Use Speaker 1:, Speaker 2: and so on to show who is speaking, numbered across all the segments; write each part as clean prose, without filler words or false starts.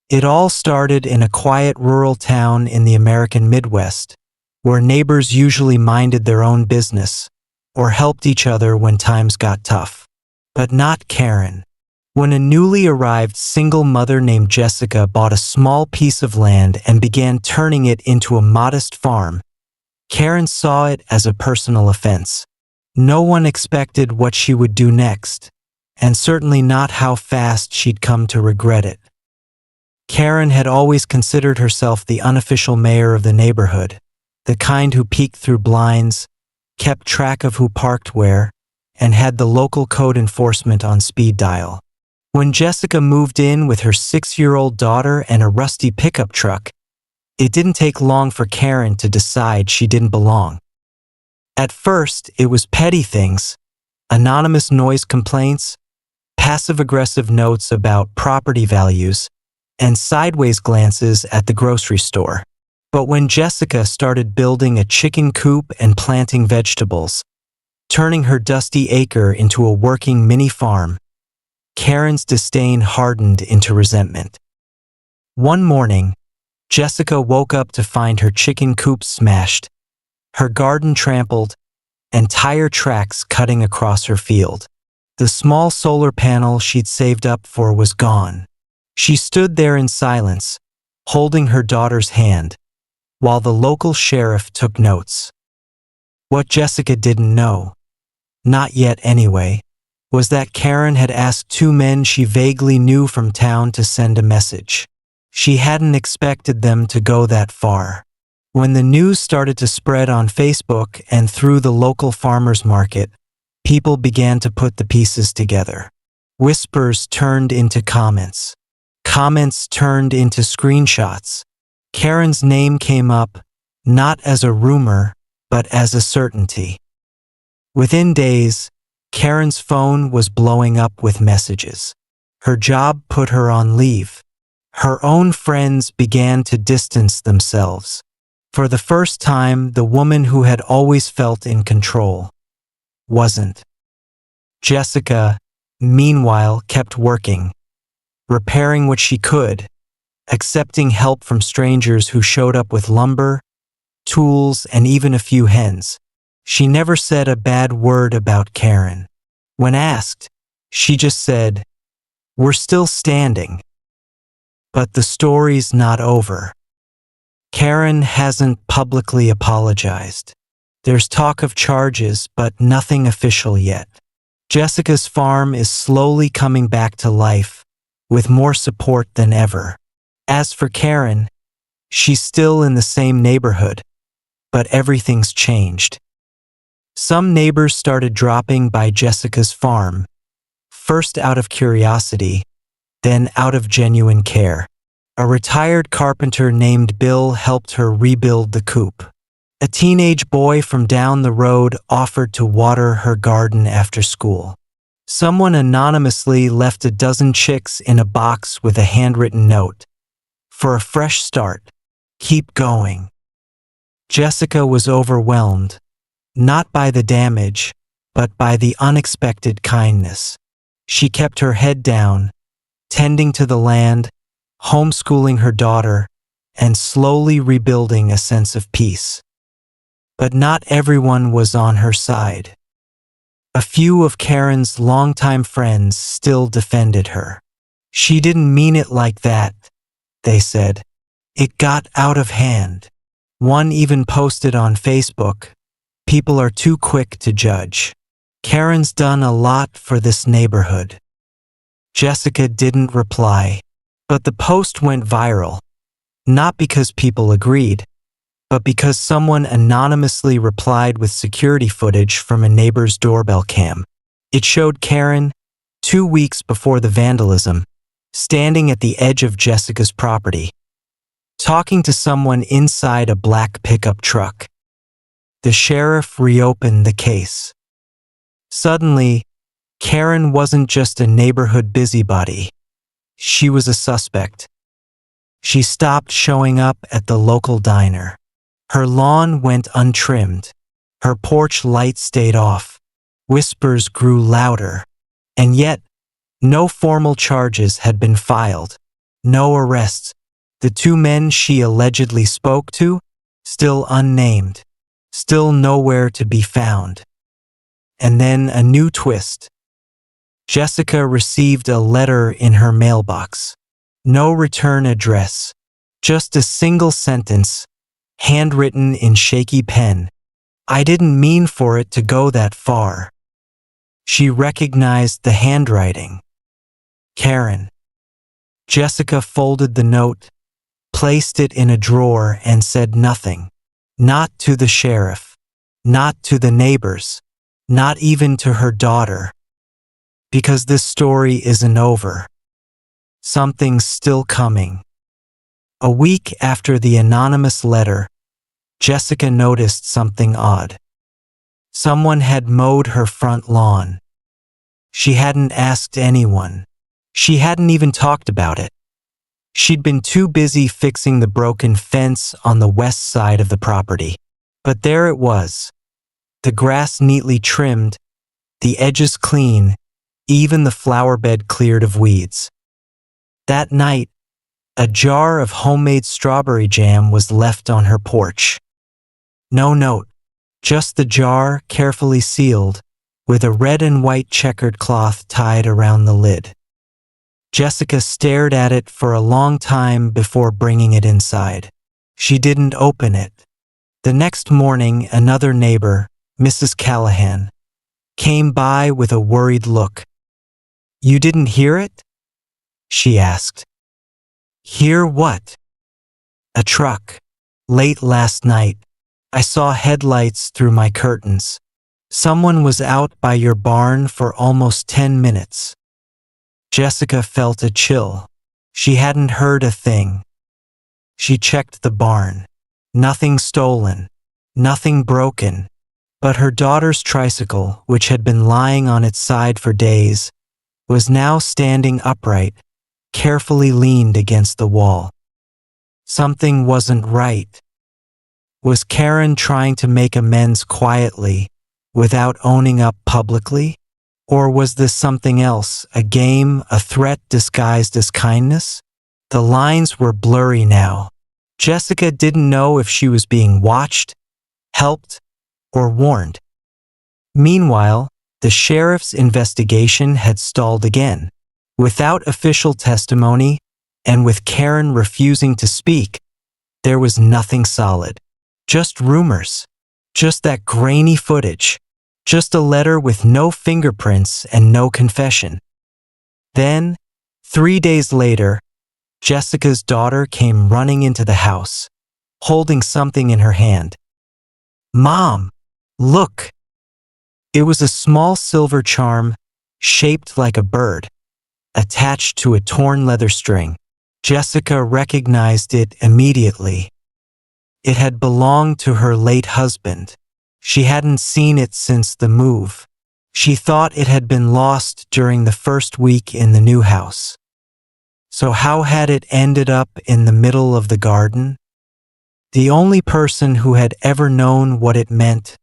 Speaker 1: It all started in a quiet rural town in the American Midwest, where neighbors usually minded their own business or helped each other when times got tough. But not Karen. When a newly arrived single mother named Jessica bought a small piece of land and began turning it into a modest farm, Karen saw it as a personal offense. No one expected what she would do next, and certainly not how fast she'd come to regret it. Karen had always considered herself the unofficial mayor of the neighborhood, the kind who peeked through blinds, kept track of who parked where, and had the local code enforcement on speed dial. When Jessica moved in with her 6-year-old daughter and a rusty pickup truck, it didn't take long for Karen to decide she didn't belong. At first, it was petty things, anonymous noise complaints, passive-aggressive notes about property values, and sideways glances at the grocery store. But when Jessica started building a chicken coop and planting vegetables, turning her dusty acre into a working mini farm, Karen's disdain hardened into resentment. One morning, Jessica woke up to find her chicken coop smashed, her garden trampled, and tire tracks cutting across her field. The small solar panel she'd saved up for was gone. She stood there in silence, holding her daughter's hand, while the local sheriff took notes. What Jessica didn't know, not yet anyway, was that Karen had asked 2 men she vaguely knew from town to send a message. She hadn't expected them to go that far. When the news started to spread on Facebook and through the local farmers market, people began to put the pieces together. Whispers turned into comments. Comments turned into screenshots. Karen's name came up, not as a rumor, but as a certainty. Within days, Karen's phone was blowing up with messages. Her job put her on leave. Her own friends began to distance themselves. For the first time, the woman who had always felt in control wasn't. Jessica, meanwhile, kept working, repairing what she could, accepting help from strangers who showed up with lumber, tools, and even a few hens. She never said a bad word about Karen. When asked, she just said, "We're still standing." But the story's not over. Karen hasn't publicly apologized. There's talk of charges, but nothing official yet. Jessica's farm is slowly coming back to life, with more support than ever. As for Karen, she's still in the same neighborhood, but everything's changed. Some neighbors started dropping by Jessica's farm, first out of curiosity, then out of genuine care. A retired carpenter named Bill helped her rebuild the coop. A teenage boy from down the road offered to water her garden after school. Someone anonymously left a dozen chicks in a box with a handwritten note. For a fresh start, keep going. Jessica was overwhelmed, not by the damage, but by the unexpected kindness. She kept her head down, tending to the land, homeschooling her daughter, and slowly rebuilding a sense of peace. But not everyone was on her side. A few of Karen's longtime friends still defended her. She didn't mean it like that, they said. It got out of hand. One even posted on Facebook, "People are too quick to judge. Karen's done a lot for this neighborhood." Jessica didn't reply, but the post went viral, not because people agreed, but because someone anonymously replied with security footage from a neighbor's doorbell cam. It showed Karen, 2 weeks before the vandalism, standing at the edge of Jessica's property, talking to someone inside a black pickup truck. The sheriff reopened the case. Suddenly, Karen wasn't just a neighborhood busybody. She was a suspect. She stopped showing up at the local diner. Her lawn went untrimmed. Her porch light stayed off. Whispers grew louder. And yet, no formal charges had been filed. No arrests. The two men she allegedly spoke to, still unnamed, still nowhere to be found. And then a new twist. Jessica received a letter in her mailbox. No return address. Just a single sentence, handwritten in shaky pen. I didn't mean for it to go that far. She recognized the handwriting. Karen. Jessica folded the note, placed it in a drawer, and said nothing. Not to the sheriff. Not to the neighbors. Not even to her daughter. Because this story isn't over. Something's still coming. A week after the anonymous letter, Jessica noticed something odd. Someone had mowed her front lawn. She hadn't asked anyone. She hadn't even talked about it. She'd been too busy fixing the broken fence on the west side of the property. But there it was. The grass neatly trimmed, the edges clean, even the flower bed cleared of weeds. That night, a jar of homemade strawberry jam was left on her porch. No note, just the jar carefully sealed, with a red and white checkered cloth tied around the lid. Jessica stared at it for a long time before bringing it inside. She didn't open it. The next morning, another neighbor, Mrs. Callahan, came by with a worried look. "You didn't hear it?" she asked. "Hear what?" "A truck. Late last night. I saw headlights through my curtains. Someone was out by your barn for almost 10 minutes. Jessica felt a chill. She hadn't heard a thing. She checked the barn. Nothing stolen. Nothing broken. But her daughter's tricycle, which had been lying on its side for days, was now standing upright, carefully leaned against the wall. Something wasn't right. Was Karen trying to make amends quietly, without owning up publicly? Or was this something else, a game, a threat disguised as kindness? The lines were blurry now. Jessica didn't know if she was being watched, helped, or warned. Meanwhile, the sheriff's investigation had stalled again. Without official testimony, and with Karen refusing to speak, there was nothing solid. Just rumors. Just that grainy footage. Just a letter with no fingerprints and no confession. Then, 3 days later, Jessica's daughter came running into the house, holding something in her hand. "Mom, look!" It was a small silver charm, shaped like a bird, attached to a torn leather string. Jessica recognized it immediately. It had belonged to her late husband. She hadn't seen it since the move. She thought it had been lost during the first week in the new house. So how had it ended up in the middle of the garden? The only person who had ever known what it meant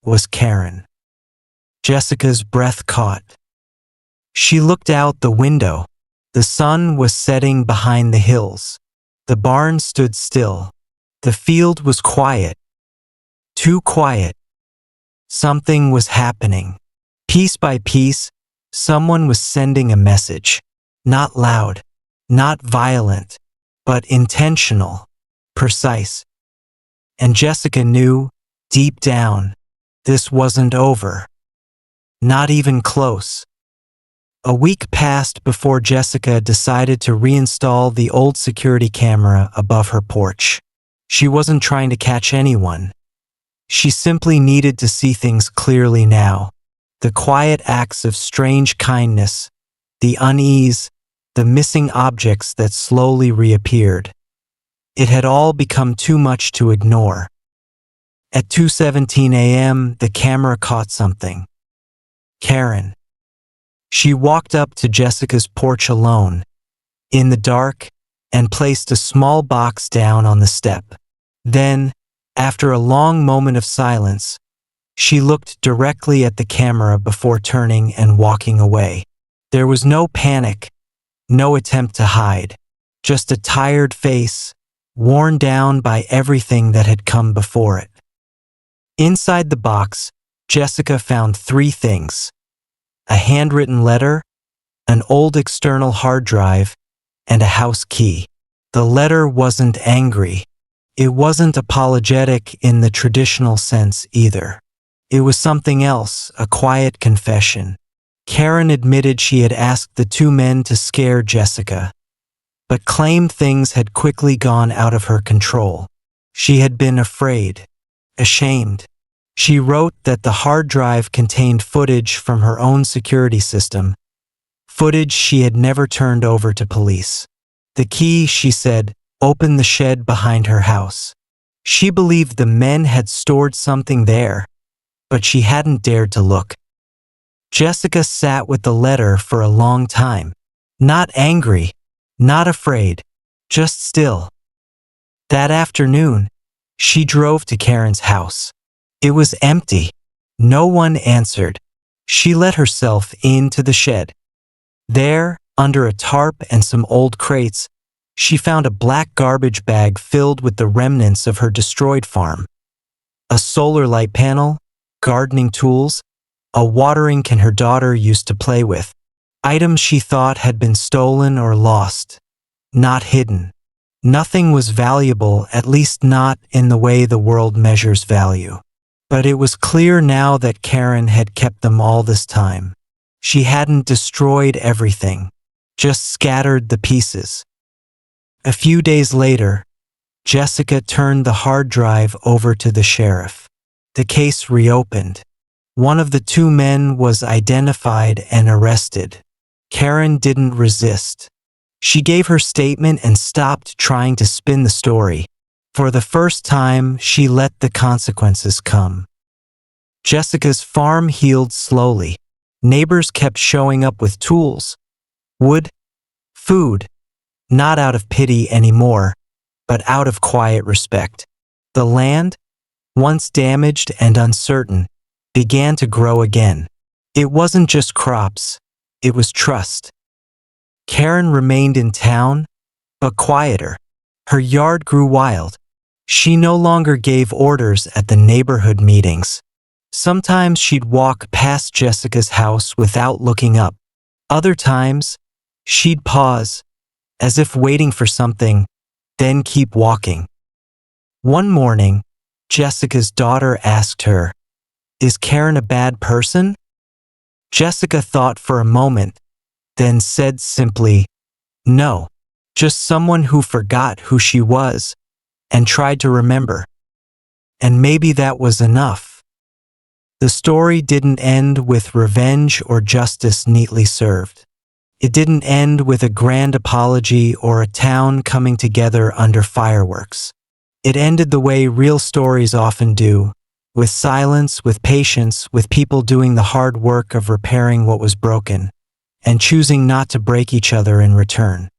Speaker 1: was Karen. Jessica's breath caught. She looked out the window. The sun was setting behind the hills. The barn stood still. The field was quiet. Too quiet. Something was happening. Piece by piece, someone was sending a message. Not loud, not violent, but intentional, precise. And Jessica knew, deep down, this wasn't over. Not even close. A week passed before Jessica decided to reinstall the old security camera above her porch. She wasn't trying to catch anyone. She simply needed to see things clearly now. The quiet acts of strange kindness, the unease, the missing objects that slowly reappeared. It had all become too much to ignore. At 2:17 a.m., the camera caught something. Karen. She walked up to Jessica's porch alone, in the dark, and placed a small box down on the step. Then, after a long moment of silence, she looked directly at the camera before turning and walking away. There was no panic, no attempt to hide. just a tired face, worn down by everything that had come before it. Inside the box, Jessica found 3 things: a handwritten letter, an old external hard drive, and a house key. The letter wasn't angry. It wasn't apologetic in the traditional sense either. It was something else, a quiet confession. Karen admitted she had asked the 2 men to scare Jessica, but claimed things had quickly gone out of her control. She had been afraid, ashamed. She wrote that the hard drive contained footage from her own security system, footage she had never turned over to police. The key, she said, opened the shed behind her house. She believed the men had stored something there, but she hadn't dared to look. Jessica sat with the letter for a long time, not angry, not afraid, just still. That afternoon, she drove to Karen's house. It was empty. No one answered. She let herself into the shed. There, under a tarp and some old crates, she found a black garbage bag filled with the remnants of her destroyed farm. A solar light panel, gardening tools, a watering can her daughter used to play with. Items she thought had been stolen or lost, not hidden. Nothing was valuable, at least not in the way the world measures value. But it was clear now that Karen had kept them all this time. She hadn't destroyed everything, just scattered the pieces. A few days later, Jessica turned the hard drive over to the sheriff. The case reopened. One of the 2 men was identified and arrested. Karen didn't resist. She gave her statement and stopped trying to spin the story. For the first time, she let the consequences come. Jessica's farm healed slowly. Neighbors kept showing up with tools, wood, food, not out of pity anymore, but out of quiet respect. The land, once damaged and uncertain, began to grow again. It wasn't just crops, it was trust. Karen remained in town, but quieter. Her yard grew wild. She no longer gave orders at the neighborhood meetings. Sometimes she'd walk past Jessica's house without looking up. Other times, she'd pause, as if waiting for something, then keep walking. One morning, Jessica's daughter asked her, "Is Karen a bad person?" Jessica thought for a moment, then said simply, "No, just someone who forgot who she was and tried to remember." And maybe that was enough. The story didn't end with revenge or justice neatly served. It didn't end with a grand apology or a town coming together under fireworks. It ended the way real stories often do, with silence, with patience, with people doing the hard work of repairing what was broken, and choosing not to break each other in return.